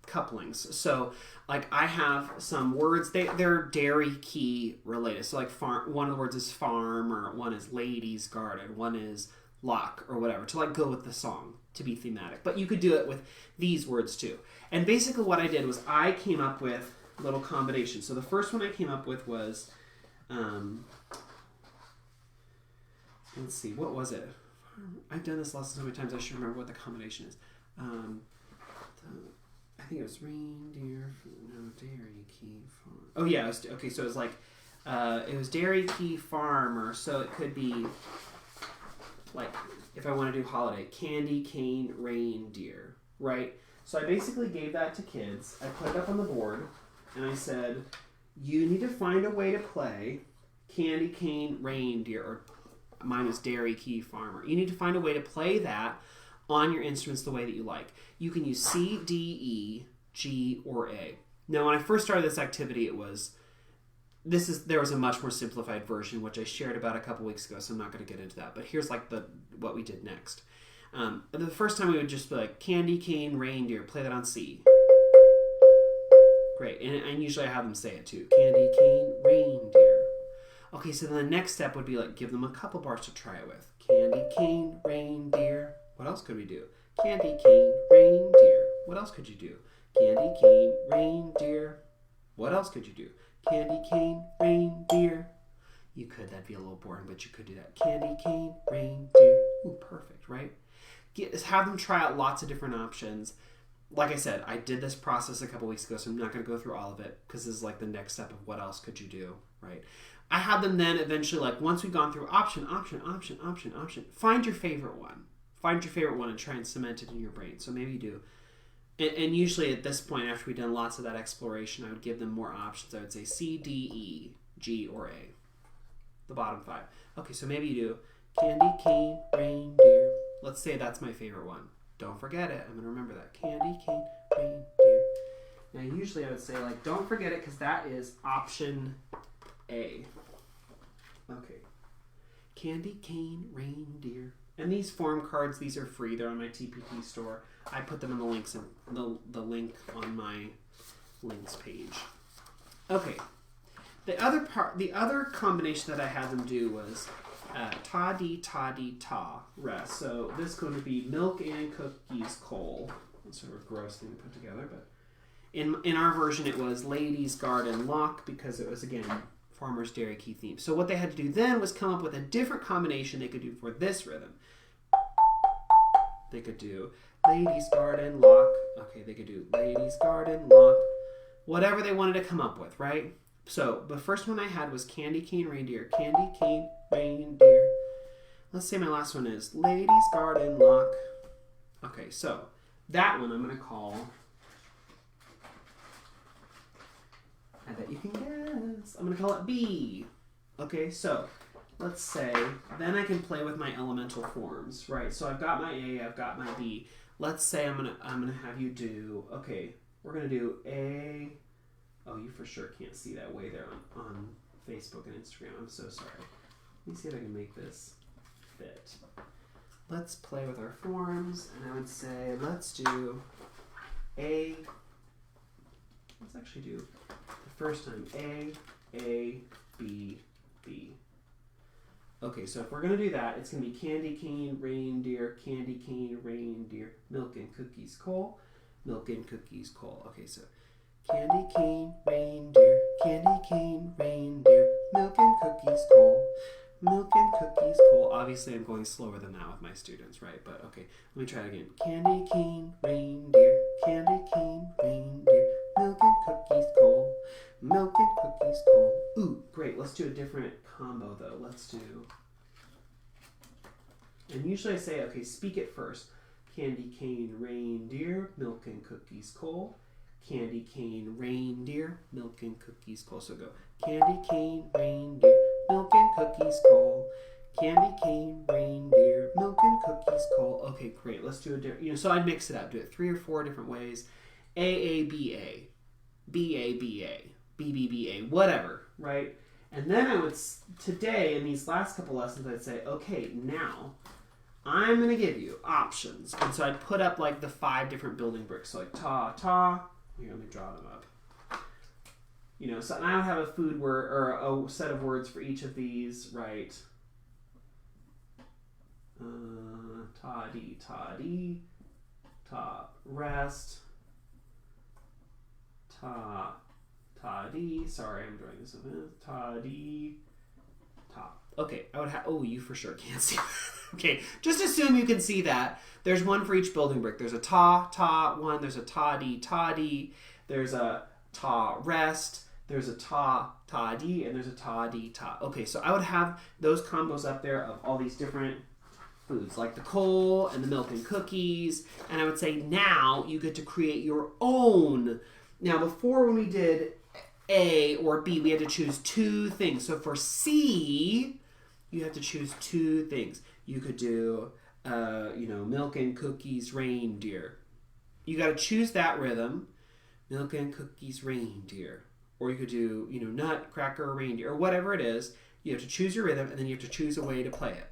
couplings. So, like, I have some words. They're dairy key related. So, like, one of the words is farm, or one is ladies garden, one is lock, or whatever, to, like, go with the song, to be thematic. But you could do it with these words, too. And basically what I did was I came up with little combinations. So the first one I came up with was, let's see, what was it? I've done this lesson so many times I should remember what the combination is. I think it was reindeer, no, dairy key farm. Oh yeah, okay, so it was like, it was dairy key farmer, so it could be, like, if I want to do holiday, candy cane reindeer. right? So I basically gave that to kids. I put it up on the board, and I said, you need to find a way to play Candy Cane Reindeer, or mine was Dairy Key Farmer. You need to find a way to play that on your instruments the way that you like. You can use C, D, E, G, or A. Now, when I first started this activity, there was a much more simplified version, which I shared about a couple weeks ago, so I'm not going to get into that. But here's like what we did next. The first time we would just be like, Candy Cane Reindeer, play that on C. Great, and usually I have them say it too. Candy Cane Reindeer. Okay, so then the next step would be like, give them a couple bars to try it with. Candy Cane Reindeer. What else could we do? Candy Cane Reindeer. What else could you do? Candy Cane Reindeer. What else could you do? Candy Cane Reindeer. You could, that'd be a little boring, but you could do that. Candy Cane Reindeer. Ooh, perfect, right? Have them try out lots of different options. Like I said, I did this process a couple weeks ago, so I'm not going to go through all of it because this is like the next step of what else could you do, right? I had them then eventually, like once we've gone through option, find your favorite one. Find your favorite one and try and cement it in your brain. So maybe you do. And usually at this point, after we've done lots of that exploration, I would give them more options. I would say C, D, E, G, or A. The bottom 5. Okay, so maybe you do Candy Cane Reindeer. Let's say that's my favorite one. Don't forget it. I'm going to remember that. Candy Cane Reindeer. Now, usually I would say, like, don't forget it because that is option A. Okay. Candy Cane Reindeer. And these form cards, these are free. They're on my TPT store. I put them in the links in the link on my links page. Okay. The other combination that I had them do was ta rest. So this is going to be milk and cookies coal. It's sort of a gross thing to put together, but in our version it was ladies garden lock because it was again Farmer's Dairy Key theme. So what they had to do then was come up with a different combination they could do for this rhythm. They could do ladies garden lock. Okay, they could do ladies garden lock. Whatever they wanted to come up with, right? So the first one I had was Candy Cane Reindeer. Candy Cane Reindeer. Let's say my last one is Ladies Garden Lock. Okay, so that one I'm going to call, I bet you can guess, I'm going to call it B. Okay, so let's say, then I can play with my elemental forms, right? So I've got my A, I've got my B. Let's say I'm gonna have you do, okay, we're going to do A. Oh, you for sure can't see that way there on Facebook and Instagram. I'm so sorry. Let me see if I can make this fit. Let's play with our forms, and I would say, let's do A. Let's actually do the first time A, B, B. Okay, so if we're going to do that, it's going to be Candy Cane Reindeer, Candy Cane Reindeer, Milk and Cookies Coal, Milk and Cookies Coal. Okay, so Candy Cane Reindeer, Candy Cane Reindeer, Milk and Cookies Coal, Milk and Cookies Coal. Obviously, I'm going slower than that with my students, right? But okay, let me try it again. Candy Cane Reindeer, Candy Cane Reindeer, Milk and Cookies Coal, Milk and Cookies Coal. Ooh, great. Let's do a different combo, though. Let's do... And usually I say, okay, speak it first. Candy Cane Reindeer, Milk and Cookies Coal. Candy Cane Reindeer, Milk and Cookies Coal. So go, Candy Cane Reindeer, Milk and Cookies Coal. Candy Cane Reindeer, Milk and Cookies Coal. Okay, great. Let's do a different, so I'd mix it up. Do it 3 or 4 different ways. A, B, A. B, A, B, A. B, B, B, A. Whatever, right? And then I would, today, in these last couple lessons, I'd say, okay, now, I'm going to give you options. And so I'd put up, like, the 5 different building bricks. So, like, ta. Here, let me draw them up. You know, so I would have a food word, or a set of words for each of these, right? Ta-dee, ta, rest, ta-dee, sorry, I'm drawing this up, ta-dee, ta. Okay, I would have, oh, you for sure can't see that. Okay, just assume you can see that. There's one for each building brick. There's a ta one, there's a ta-dee, there's a ta rest, there's a ta-dee, and there's a ta-dee, ta. Okay, so I would have those combos up there of all these different foods, like the coal and the milk and cookies. And I would say now you get to create your own. Now, before when we did A or B, we had to choose two things. So for C, you have to choose two things. You could do, milk and cookies, reindeer. You got to choose that rhythm, milk and cookies, reindeer. Or you could do, nutcracker, reindeer, or whatever it is. You have to choose your rhythm, and then you have to choose a way to play it.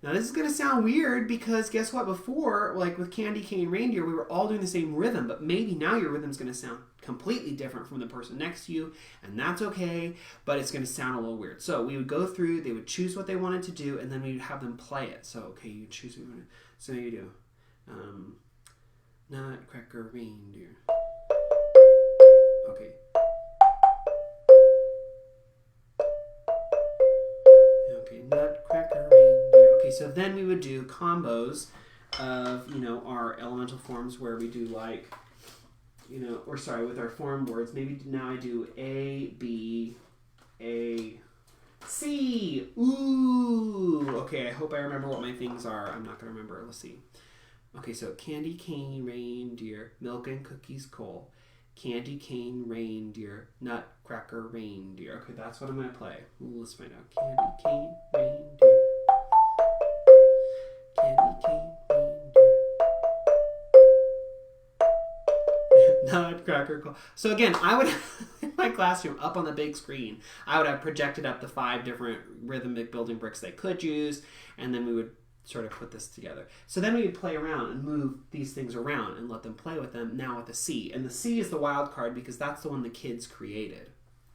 Now, this is going to sound weird because guess what? Before, like with Candy Cane Reindeer, we were all doing the same rhythm, but maybe now your rhythm's going to sound completely different from the person next to you, and that's okay, but it's going to sound a little weird. So we would go through, they would choose what they wanted to do, and then we would have them play it. So, okay, you choose what you want to. So you do nutcracker, reindeer. Okay. Okay, nutcracker, reindeer. Okay, so then we would do combos of, our elemental forms where we do like, with our form words. Maybe now I do A, B, A, C. Ooh. Okay, I hope I remember what my things are. I'm not going to remember. Let's see. Okay, so candy cane, reindeer, milk and cookies, coal. Candy cane, reindeer, nutcracker, reindeer. Okay, that's what I'm going to play. Ooh, let's find out. Candy cane, reindeer. Candy cane, reindeer. Nutcracker, coal. So again, I would in my classroom up on the big screen, I would have projected up the 5 different rhythmic building bricks they could use, and then we would sort of put this together. So then we would play around and move these things around and let them play with them now with the C. And the C is the wild card because that's the one the kids created,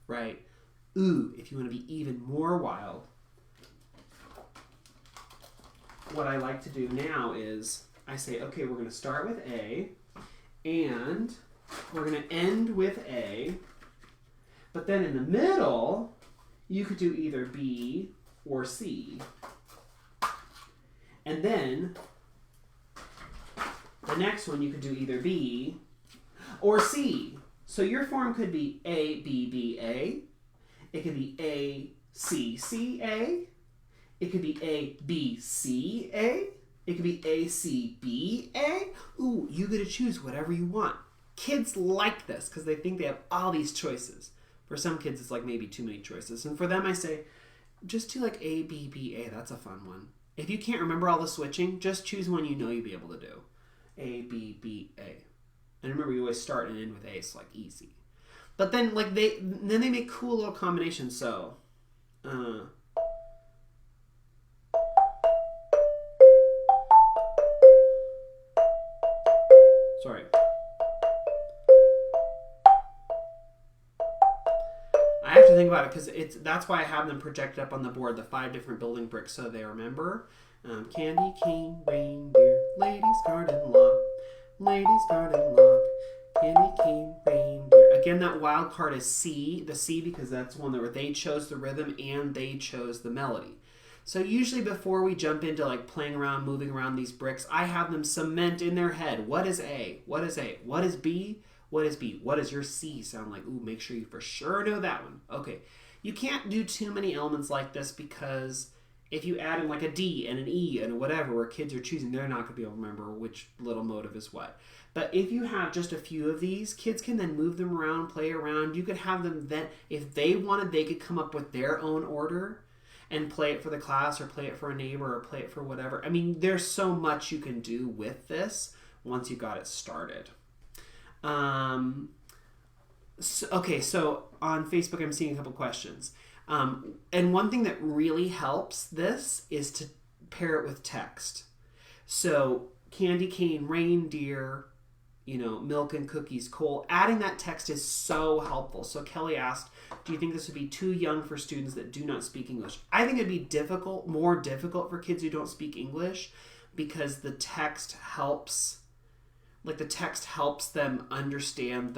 right? Ooh, if you want to be even more wild, what I like to do now is I say, okay, we're going to start with A and we're going to end with A, but then in the middle, you could do either B or C. And then the next one you could do either B or C. So your form could be A, B, B, A. It could be A, C, C, A. It could be A, B, C, A. It could be A, C, B, A. Ooh, you get to choose whatever you want. Kids like this because they think they have all these choices. For some kids, it's like maybe too many choices. And for them, I say, just do like A, B, B, A. That's a fun one. If you can't remember all the switching, just choose one you know you'll be able to do. A, B, B, A. And remember, you always start and end with A. It's like easy. But then they make cool little combinations. So, sorry. I have to think about it because that's why I have them projected up on the board, the 5 different building bricks, so they remember. Candy cane, reindeer, ladies garden lock, ladies garden lock, candy cane, reindeer. Again, that wild card is C, the C because that's one where they chose the rhythm and they chose the melody. So usually before we jump into like playing around, moving around these bricks, I have them cement in their head. What is A? What is A? What is B? What is B? What does your C sound like? Ooh, make sure you for sure know that one. Okay. You can't do too many elements like this because if you add in like a D and an E and whatever where kids are choosing, they're not going to be able to remember which little motive is what. But if you have just a few of these, kids can then move them around, play around. You could have them then, if they wanted, they could come up with their own order and play it for the class or play it for a neighbor or play it for whatever. I mean, there's so much you can do with this once you got it started. So on Facebook, I'm seeing a couple questions. And one thing that really helps this is to pair it with text. So candy cane, reindeer, milk and cookies, coal. Adding that text is so helpful. So Kelly asked, do you think this would be too young for students that do not speak English? I think it'd be more difficult for kids who don't speak English because the text helps them understand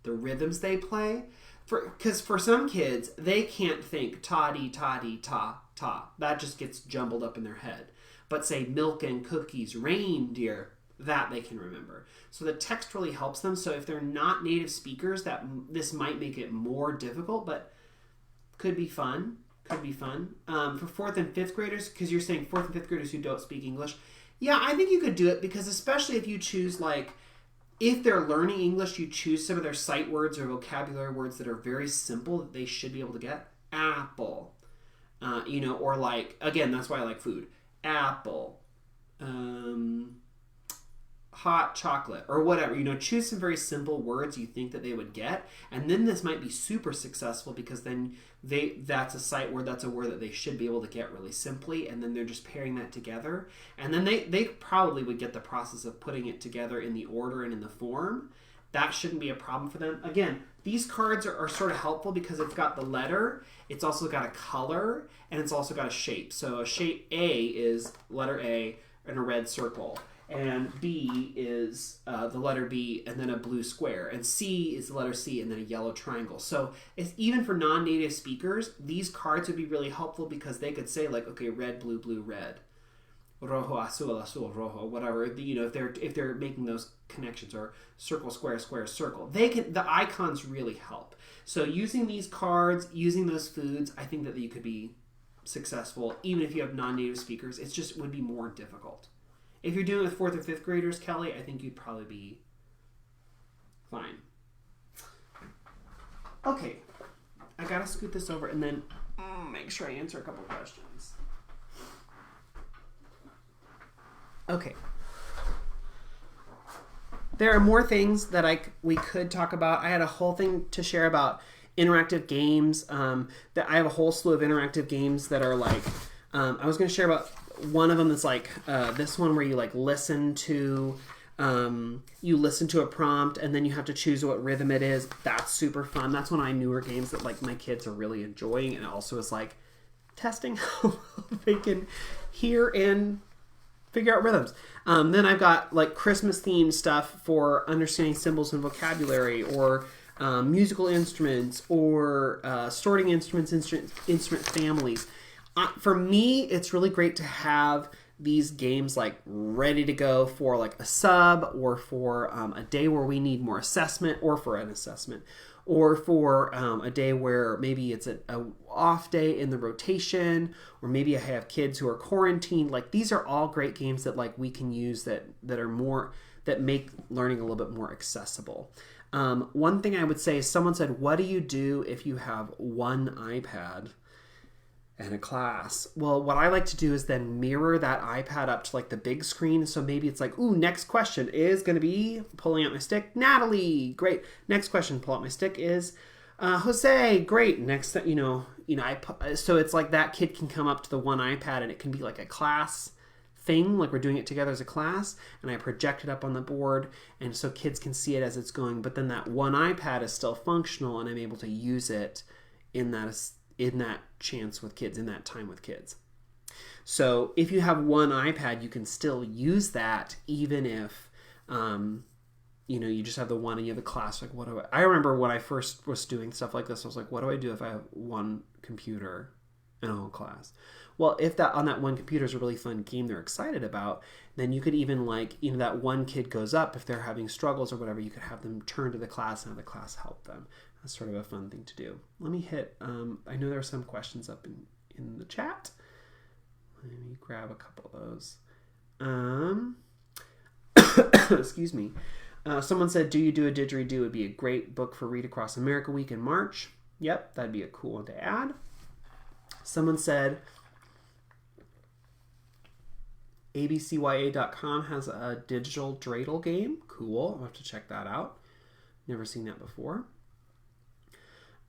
the rhythms they play. Because for some kids, they can't think ta-dee, ta-dee, ta, ta. That just gets jumbled up in their head. But say milk and cookies, reindeer, that they can remember. So the text really helps them. So if they're not native speakers, this might make it more difficult, but could be fun. could be fun. For 4th and 5th graders, because you're saying 4th and 5th graders who don't speak English, yeah, I think you could do it, because especially if you choose, like, if they're learning English, you choose some of their sight words or vocabulary words that are very simple that they should be able to get. Apple. Or like, again, that's why I like food. Apple. Hot chocolate or whatever. Choose some very simple words you think that they would get, and then this might be super successful, because then that's a sight word, that's a word that they should be able to get really simply, and then they're just pairing that together, and then they probably would get the process of putting it together in the order and in the form. That shouldn't be a problem for them. Again, these cards are sort of helpful because it's got the letter, it's also got a color, and it's also got a shape. So a shape A is letter A and a red circle. And B is the letter B and then a blue square. And C is the letter C and then a yellow triangle. So it's, even for non-native speakers, these cards would be really helpful, because they could say, like, okay, red, blue, blue, red. Rojo, azul, azul, rojo, whatever. If they're making those connections, or circle, square, square, circle. The icons really help. So using these cards, using those foods, I think that you could be successful, even if you have non-native speakers. It just would be more difficult. If you're doing it with 4th or 5th graders, Kelly, I think you'd probably be fine. Okay. I gotta scoot this over and then make sure I answer a couple questions. Okay. There are more things that we could talk about. I had a whole thing to share about interactive games. That I have a whole slew of interactive games that are like, I was going to share about one of them that's like this one where you like listen to a prompt and then you have to choose what rhythm it is. That's super fun. That's one of my newer games that like my kids are really enjoying, and also is like testing how they can hear and figure out rhythms. Then I've got like Christmas themed stuff for understanding symbols and vocabulary, or musical instruments, or sorting instrument families. For me, it's really great to have these games like ready to go for like a sub, or for a day where we need more assessment, or for an assessment, or for a day where maybe it's a off day in the rotation, or maybe I have kids who are quarantined. Like, these are all great games that like we can use that make learning a little bit more accessible. One thing I would say is, someone said, what do you do if you have one iPad and a class? Well, what I like to do is then mirror that iPad up to like the big screen. So maybe it's like, ooh, next question is going to be, pulling out my stick, Natalie, great. Next question, pull out my stick, is Jose, great. Next, so it's like that kid can come up to the one iPad, and it can be like a class thing, like we're doing it together as a class, and I project it up on the board, and so kids can see it as it's going, but then that one iPad is still functional, and I'm able to use it in that chance with kids, in that time with kids. So if you have one iPad, you can still use that, even if you just have the one and you have a class. Like, I remember when I first was doing stuff like this, I was like, what do I do if I have one computer and a whole class? Well, if that on that one computer is a really fun game they're excited about, then you could even that one kid goes up, if they're having struggles or whatever, you could have them turn to the class and have the class help them. That's sort of a fun thing to do. Let me hit, I know there are some questions up in the chat. Let me grab a couple of those. Excuse me. Someone said, do you do a didgeridoo? It would be a great book for Read Across America Week in March. Yep, that'd be a cool one to add. Someone said, abcya.com has a digital dreidel game. Cool. I'll have to check that out. Never seen that before.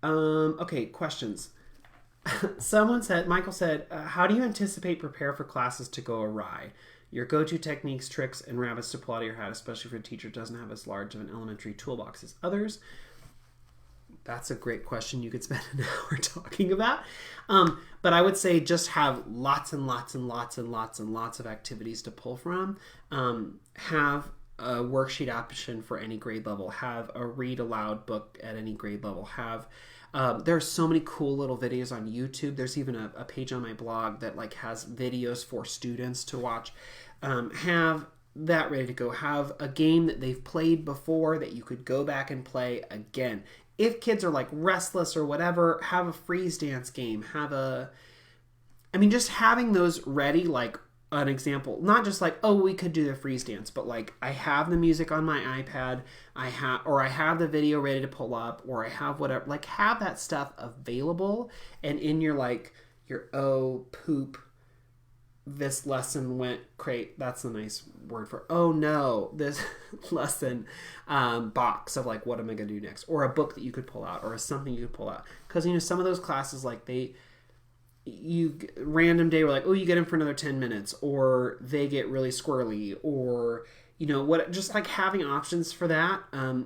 Okay, questions. Michael said, how do you prepare for classes to go awry? Your go-to techniques, tricks, and rabbits to pull out of your hat, especially if a teacher doesn't have as large of an elementary toolbox as others. That's a great question you could spend an hour talking about. But I would say just have lots and lots and lots and lots and lots of activities to pull from. Have a worksheet option for any grade level. Have a read aloud book at any grade level. There are so many cool little videos on YouTube. There's even a page on my blog that has videos for students to watch. Have that ready to go. Have a game that they've played before that you could go back and play again. if kids are like restless or whatever, have a freeze dance game. Just having those ready, like an example, not just like, oh, we could do the freeze dance, but like I have the music on my iPad, I have the video ready to pull up, or I have whatever, like have that stuff available. And in your oh poop, this lesson went great. That's a nice word for, oh no, this lesson box of like, what am I going to do next? Or a book that you could pull out, or something you could pull out. Because, some of those classes, like random day, we're like, oh, you get in for another 10 minutes, or they get really squirrely, or, just like having options for that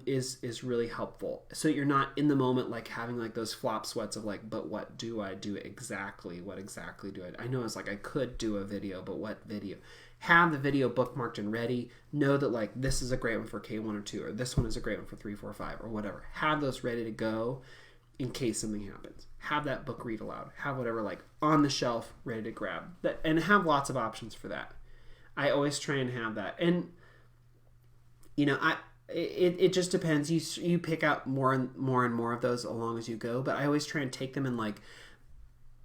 is really helpful. So you're not in the moment, like having like those flop sweats of like, but what do I do exactly? What exactly do I know it's like I could do a video, but what video? Have the video bookmarked and ready. Know that like this is a great one for K1 or 2, or this one is a great one for 3, 4, 5, or whatever. Have those ready to go in case something happens. Have that book read aloud. Have whatever like on the shelf ready to grab. And have lots of options for that. I always try and have that. And it just depends. You pick out more and more of those along as you go, but I always try and take them and like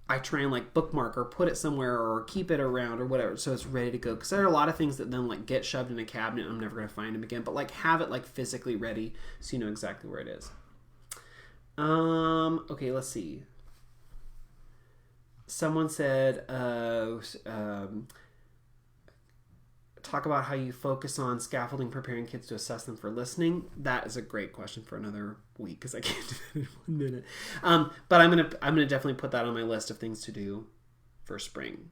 I try and like bookmark or put it somewhere or keep it around or whatever so it's ready to go, because there are a lot of things that then like get shoved in a cabinet and I'm never going to find them again, but like have it like physically ready so you know exactly where it is. Okay, let's see. Someone said talk about how you focus on scaffolding preparing kids to assess them for listening. That is a great question for another week because I can't do that in 1 minute. But I'm gonna definitely put that on my list of things to do for spring.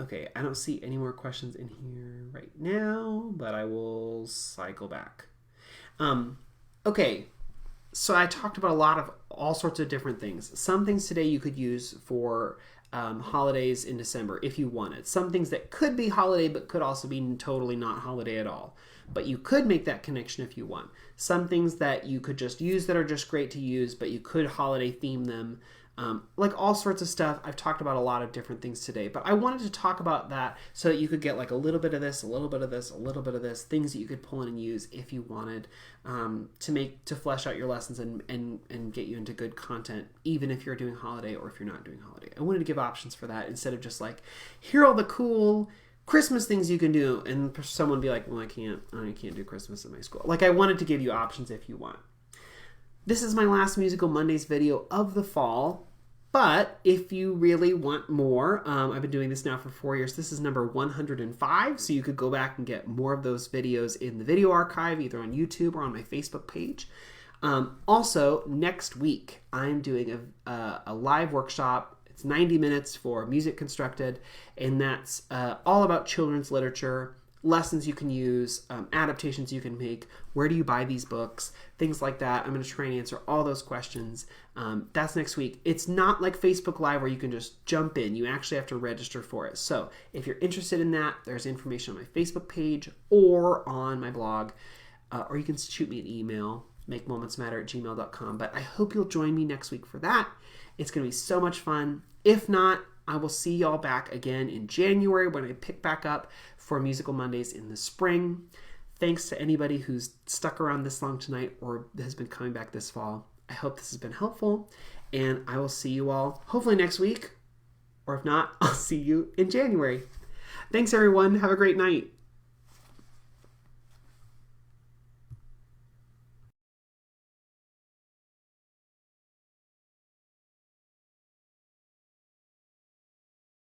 Okay, I don't see any more questions in here right now, but I will cycle back. Okay, so I talked about a lot of all sorts of different things. Some things today you could use for holidays in December if you wanted. Some things that could be holiday but could also be totally not holiday at all. But you could make that connection if you want. Some things that you could just use that are just great to use, but you could holiday theme them. Like all sorts of stuff. I've talked about a lot of different things today, but I wanted to talk about that so that you could get like a little bit of this, a little bit of this, a little bit of this, things that you could pull in and use if you wanted to flesh out your lessons and get you into good content, even if you're doing holiday or if you're not doing holiday. I wanted to give options for that instead of just like, here are all the cool Christmas things you can do, and someone be like, well, I can't do Christmas at my school. Like I wanted to give you options if you want. This is my last Musical Mondays video of the fall. But if you really want more, I've been doing this now for 4 years. This is number 105, so you could go back and get more of those videos in the video archive, either on YouTube or on my Facebook page. Also, next week, I'm doing a live workshop. It's 90 minutes for Music Constructed, and that's all about children's literature, lessons you can use, adaptations you can make, where do you buy these books, things like that. I'm going to try and answer all those questions. That's next week. It's not like Facebook Live where you can just jump in. You actually have to register for it. So if you're interested in that, there's information on my Facebook page or on my blog, or you can shoot me an email, makemomentsmatter@gmail.com. But I hope you'll join me next week for that. It's going to be so much fun. If not, I will see y'all back again in January when I pick back up for Musical Mondays in the spring. Thanks to anybody who's stuck around this long tonight or has been coming back this fall. I hope this has been helpful, and I will see you all hopefully next week, or if not, I'll see you in January. Thanks, everyone. Have a great night.